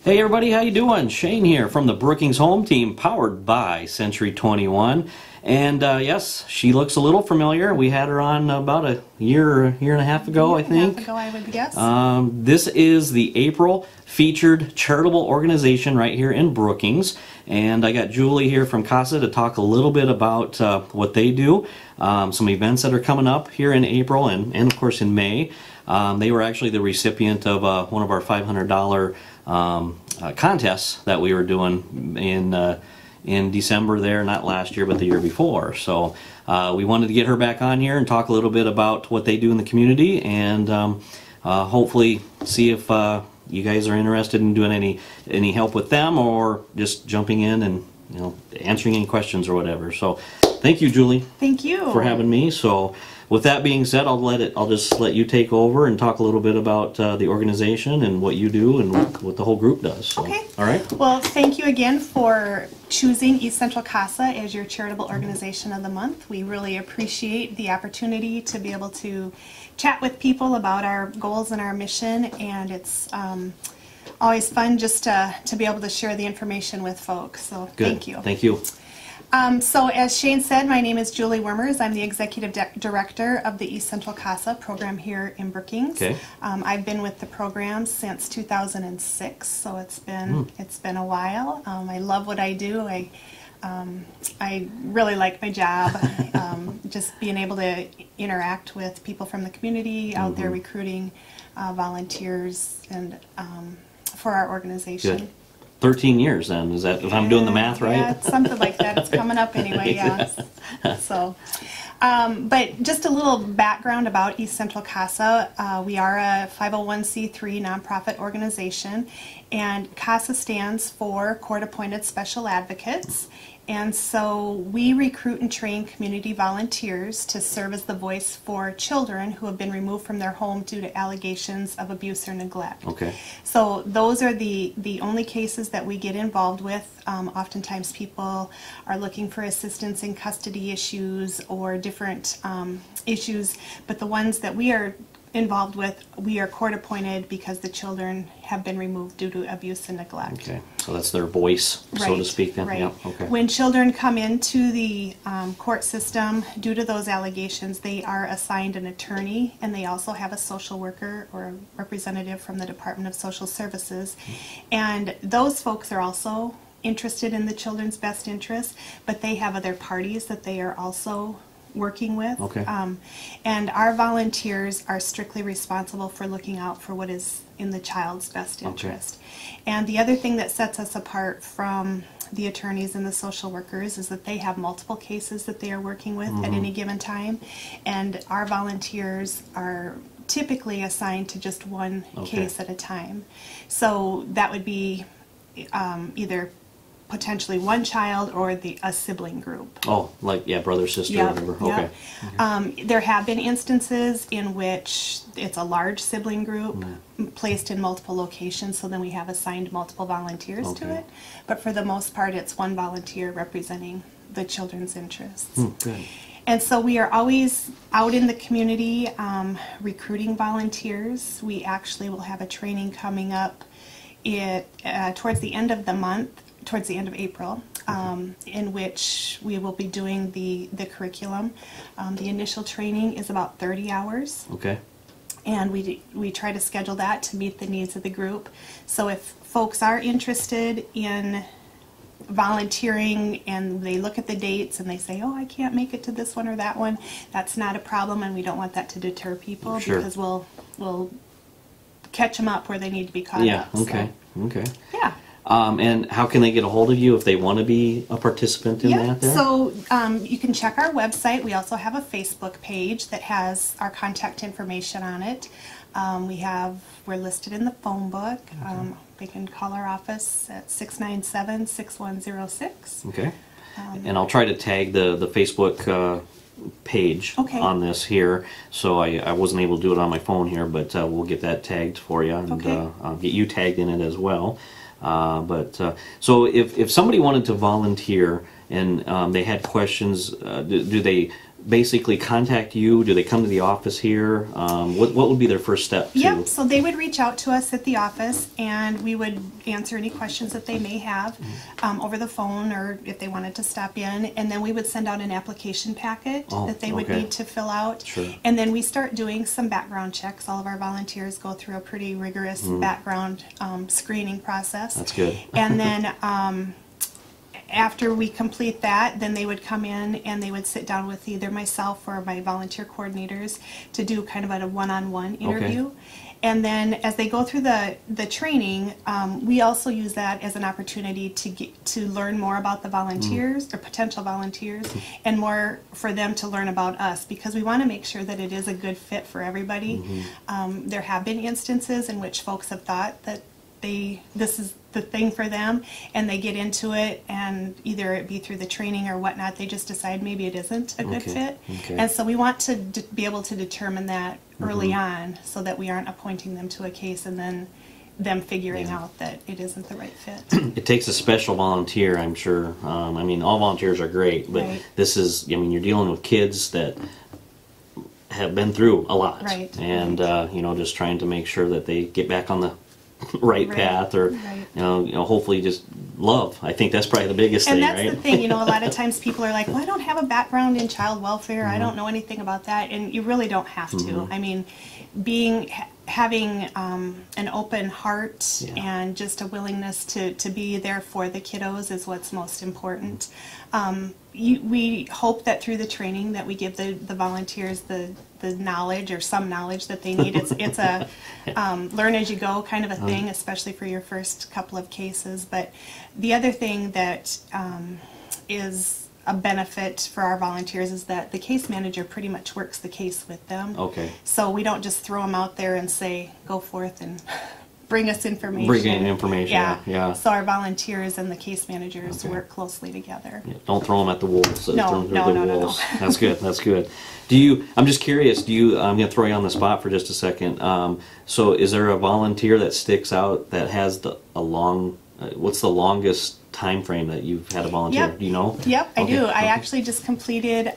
Hey everybody, how you doing? Shane here from the Brookings Home Team, powered by Century 21. And yes, she looks a little familiar. We had her on about a year and a half ago, I think. A year and a half ago, I would guess. This is the April featured charitable organization right here in Brookings. And I got Julie here from CASA to talk a little bit about what they do, some events that are coming up here in April and of course in May. They were actually the recipient of one of our $500 contests that we were doing in December there, not last year but the year before. So we wanted to get her back on here and talk a little bit about what they do in the community, and hopefully see if you guys are interested in doing any help with them, or just jumping in and answering any questions or whatever. So thank you, Julie. Thank you for having me. So with that being said, I'll just let you take over and talk a little bit about the organization and what you do and what the whole group does. So, okay. All right. Well, thank you again for choosing East Central CASA as your charitable organization of the month. We really appreciate the opportunity to be able to chat with people about our goals and our mission, and it's always fun just to be able to share the information with folks. So Good. Thank you. Thank you. So as Shane said, my name is Julie Wermers. I'm the Executive Director of the East Central CASA program here in Brookings. Okay. I've been with the program since 2006, so it's been a while. I love what I do. I really like my job. Just being able to interact with people from the community out there recruiting volunteers and for our organization. Good. 13 years then, is that, if I'm doing the math right? Yeah, it's something like that. It's coming up anyway, yeah. So, but just a little background about East Central CASA. We are a 501c3 nonprofit organization, and CASA stands for Court Appointed Special Advocates. And so we recruit and train community volunteers to serve as the voice for children who have been removed from their home due to allegations of abuse or neglect. Okay. So those are the only cases that we get involved with. Oftentimes people are looking for assistance in custody issues or different issues, but the ones that we are involved with, we are court appointed because the children have been removed due to abuse and neglect. Okay, so that's their voice, so to speak then? Right. Yeah, okay. When children come into the court system due to those allegations, they are assigned an attorney, and they also have a social worker or a representative from the Department of Social Services. And those folks are also interested in the children's best interest, but they have other parties that they are also working with. Okay. And our volunteers are strictly responsible for looking out for what is in the child's best interest. Okay. And the other thing that sets us apart from the attorneys and the social workers is that they have multiple cases that they are working with at any given time, and our volunteers are typically assigned to just one case at a time. So that would be either potentially one child or a sibling group. Oh, like, yeah, brother, sister, or whatever. Okay. There have been instances in which it's a large sibling group placed in multiple locations, so then we have assigned multiple volunteers to it. But for the most part, it's one volunteer representing the children's interests. Good. And so we are always out in the community recruiting volunteers. We actually will have a training coming up towards the end of the month, towards the end of April, in which we will be doing the curriculum. The initial training is about 30 hours. Okay. And we try to schedule that to meet the needs of the group. So if folks are interested in volunteering and they look at the dates and they say, oh, I can't make it to this one or that one, that's not a problem, and we don't want that to deter people. Sure. Because we'll catch them up where they need to be caught up. Yeah, okay, so. Okay. Yeah. And how can they get a hold of you if they want to be a participant in that there? So you can check our website. We also have a Facebook page that has our contact information on it. We're listed in the phone book. They can call our office at 697-6106. Okay. And I'll try to tag the Facebook page on this here. So I wasn't able to do it on my phone here, but we'll get that tagged for you, and I'll get you tagged in it as well. So if somebody wanted to volunteer and they had questions, do they basically contact you? Do they come to the office here? What would be their first step? Yep, so they would reach out to us at the office, and we would answer any questions that they may have over the phone, or if they wanted to stop in, and then we would send out an application packet that they would need to fill out. Sure. And then we start doing some background checks. All of our volunteers go through a pretty rigorous background screening process. That's good. And then after we complete that, then they would come in and they would sit down with either myself or my volunteer coordinators to do kind of a one-on-one interview. And then as they go through the training, we also use that as an opportunity to learn more about the volunteers or potential volunteers, and more for them to learn about us, because we want to make sure that it is a good fit for everybody. There have been instances in which folks have thought that this is the thing for them, and they get into it, and either it be through the training or whatnot, they just decide maybe it isn't a good fit. And so we want to be able to determine that early on, so that we aren't appointing them to a case and then them figuring out that it isn't the right fit. It takes a special volunteer, I'm sure. I mean, all volunteers are great, but this is, I mean, you're dealing with kids that have been through a lot, and you know, just trying to make sure that they get back on the right path, or you know, hopefully just love. I think that's probably the biggest thing, right? And that's the thing, you know, a lot of times people are like, well, I don't have a background in child welfare, I don't know anything about that, and you really don't have to. I mean, having an open heart and just a willingness to be there for the kiddos is what's most important. We hope that through the training that we give the volunteers the knowledge, or some knowledge, that they need. It's a learn as you go kind of a thing, especially for your first couple of cases. But the other thing that is a benefit for our volunteers is that the case manager pretty much works the case with them. So we don't just throw them out there and say, go forth and bring us information. Bring in information, So our volunteers and the case managers work closely together. Don't throw them at the wolves. No. That's good, that's good. I'm just curious, I'm going to throw you on the spot for just a second. So is there a volunteer that sticks out that has what's the longest time frame that you've had a volunteer? Do you know? Yep, I do. I actually just completed,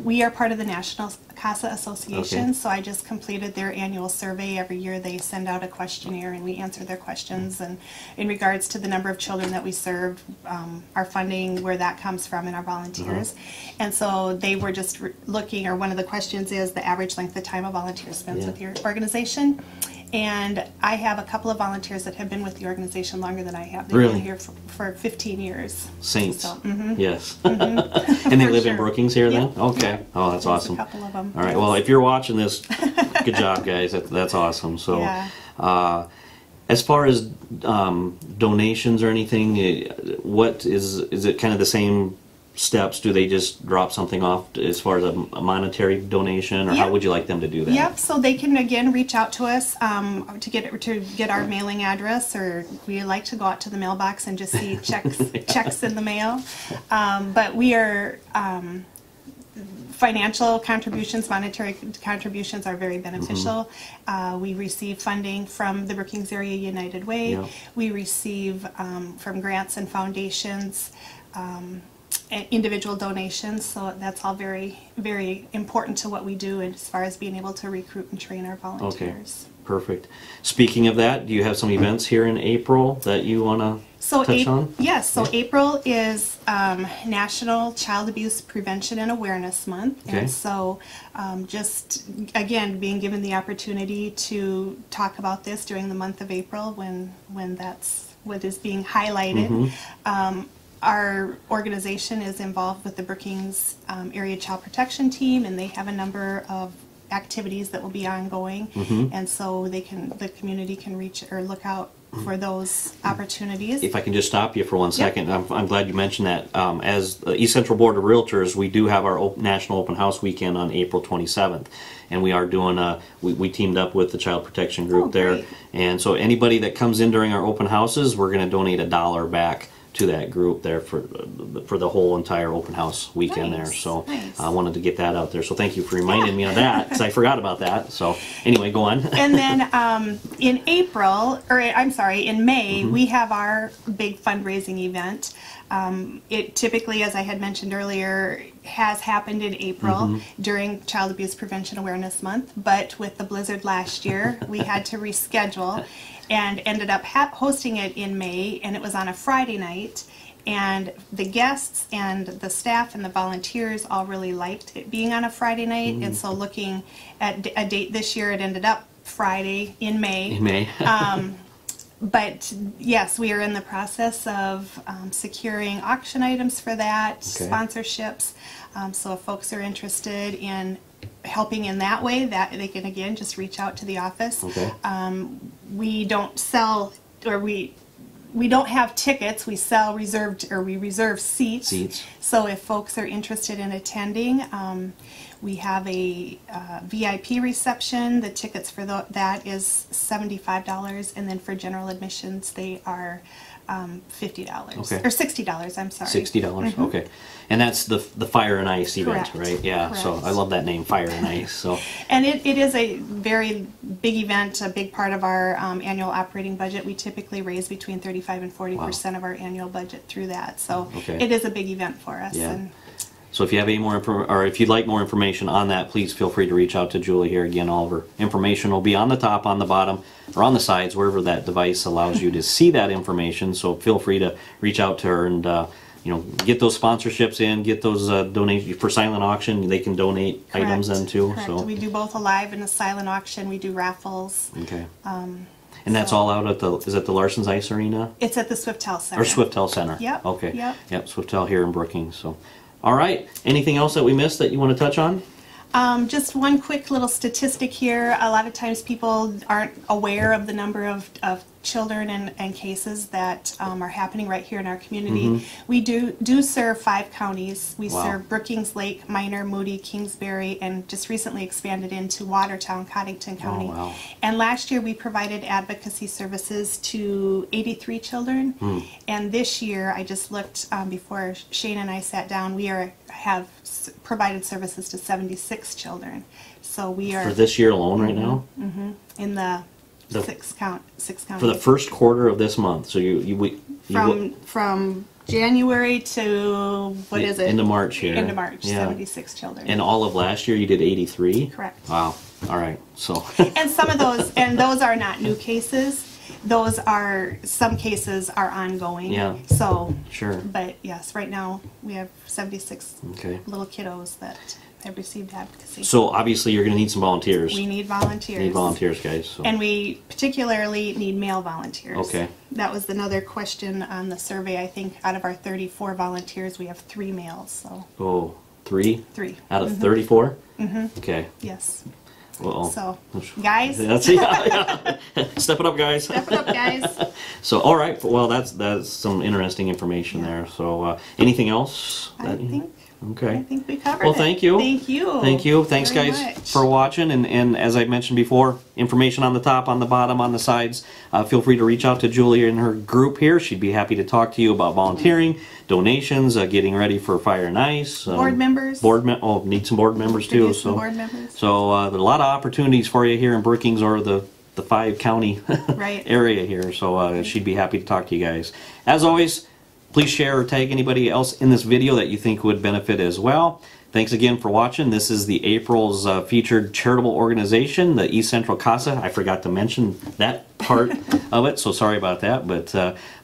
we are part of the National CASA Association, so I just completed their annual survey. Every year they send out a questionnaire and we answer their questions, and in regards to the number of children that we serve, our funding, where that comes from, and our volunteers. And so they were just looking, or one of the questions is the average length of time a volunteer spends with your organization. And I have a couple of volunteers that have been with the organization longer than I have. They've been here for 15 years. Saints. So, yes. And they live in Brookings here then? Okay. Oh, that's awesome. A couple of them. All right. Well, if you're watching this, good job, guys. That's awesome. So, as far as donations or anything, what is it kind of the same steps? Do they just drop something off as far as a monetary donation, or how would you like them to do that? Yep, so they can again reach out to us to get our mailing address, or we like to go out to the mailbox and just see checks in the mail. But we are financial contributions, monetary contributions are very beneficial. We receive funding from the Brookings Area United Way. We receive from grants and foundations, individual donations, so that's all very, very important to what we do as far as being able to recruit and train our volunteers. Perfect. Speaking of that, do you have some events here in April that you want to touch on? Yes, so April is National Child Abuse Prevention and Awareness Month, and so just again being given the opportunity to talk about this during the month of April when that's what is being highlighted. Our organization is involved with the Brookings Area Child Protection Team, and they have a number of activities that will be ongoing, and so the community can reach or look out for those opportunities. If I can just stop you for 1 second, I'm glad you mentioned that. As the East Central Board of Realtors, we do have our National Open House Weekend on April 27th, and we are doing we teamed up with the Child Protection Group there, and so anybody that comes in during our open houses, we're going to donate $1 back to that group there for the whole entire open house weekend there. So nice. I wanted to get that out there. So thank you for reminding me of that, because I forgot about that. So anyway, go on. And then in in May, we have our big fundraising event. It typically, as I had mentioned earlier, has happened in April during Child Abuse Prevention Awareness Month, but with the blizzard last year, we had to reschedule and ended up hosting it in May, and it was on a Friday night. And the guests and the staff and the volunteers all really liked it being on a Friday night, and so looking at a date this year, it ended up Friday in May. In May. But yes, we are in the process of securing auction items for that, sponsorships. So if folks are interested in helping in that way, that they can again just reach out to the office. Okay. We don't sell, or we don't have tickets. We sell we reserve seats. So if folks are interested in attending, we have a VIP reception. The tickets for that is $75, and then for general admissions, they are $50 or $60. I'm sorry. $60. Okay, and that's the Fire and Ice event, right? Yeah. Correct. So I love that name, Fire and Ice. So. And it is a very big event, a big part of our annual operating budget. We typically raise between 35 and 40% of our annual budget through that. So it is a big event for us. Yeah. And so if you have any more or if you'd like more information on that, please feel free to reach out to Julie here. Again, all of her information will be on the top, on the bottom, or on the sides, wherever that device allows you to see that information. So feel free to reach out to her and get those sponsorships in, get those donations for silent auction. They can donate items then too. Correct. So we do both a live and a silent auction. We do raffles. Okay. And that's all out at is it the Larson's Ice Arena? It's at the Swiftel Center. Or Swiftel Center. Yep. Okay. Yep. Swiftel here in Brookings. So, all right. Anything else that we missed that you want to touch on? Just one quick little statistic here. A lot of times people aren't aware of the number of children and cases that are happening right here in our community. We do serve 5 counties. We serve Brookings, Lake, Minor, Moody, Kingsbury, and just recently expanded into Watertown, Coddington County. Oh, wow. And last year we provided advocacy services to 83 children. And this year, I just looked before Shane and I sat down, we have provided services to 76 children. So we are... For this year alone right now? In the six counties. For the first quarter of this month. So from January to, what is it? Into March here. Into March, 76 children. And all of last year you did 83? Correct. Wow. All right. So. And some of those, and those are not new cases. Some cases are ongoing. Yeah. So. Sure. But yes, right now we have 76 Okay. little kiddos that have received advocacy. So obviously you're going to need some volunteers. We need volunteers. Need volunteers, guys. So. And we particularly need male volunteers. Okay. That was another question on the survey. I think out of our 34 volunteers, we have 3 males. So. Oh, 3? 3. Out of 34? Okay. Yes. Well. So, guys. Step it up, guys. Step it up, guys. So, all right. Well, that's some interesting information there. So, anything else? I think we covered it. Well, thank you. Thank you. Thank you. Thanks, very guys, much. for watching. And as I mentioned before, information on the top, on the bottom, on the sides. Feel free to reach out to Julie and her group here. She'd be happy to talk to you about volunteering, donations, getting ready for Fire and Ice. Board members. Need some board members too. Introduce some board members. So there are a lot of opportunities for you here in Brookings or the 5-county area here. So she'd be happy to talk to you guys. As always, please share or tag anybody else in this video that you think would benefit as well. Thanks again for watching. This is the April's featured charitable organization, the East Central CASA. I forgot to mention that part of it, so sorry about that. But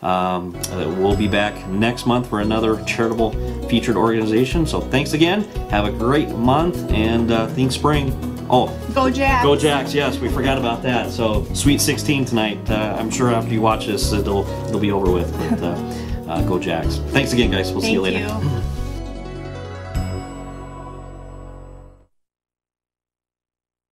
we'll be back next month for another charitable featured organization. So thanks again. Have a great month, and think spring. Oh, go Jacks! Go Jacks! Yes, we forgot about that. So Sweet 16 tonight. I'm sure after you watch this, it'll be over with. But, go Jacks. Thanks again, guys. We'll see you later. Thank you.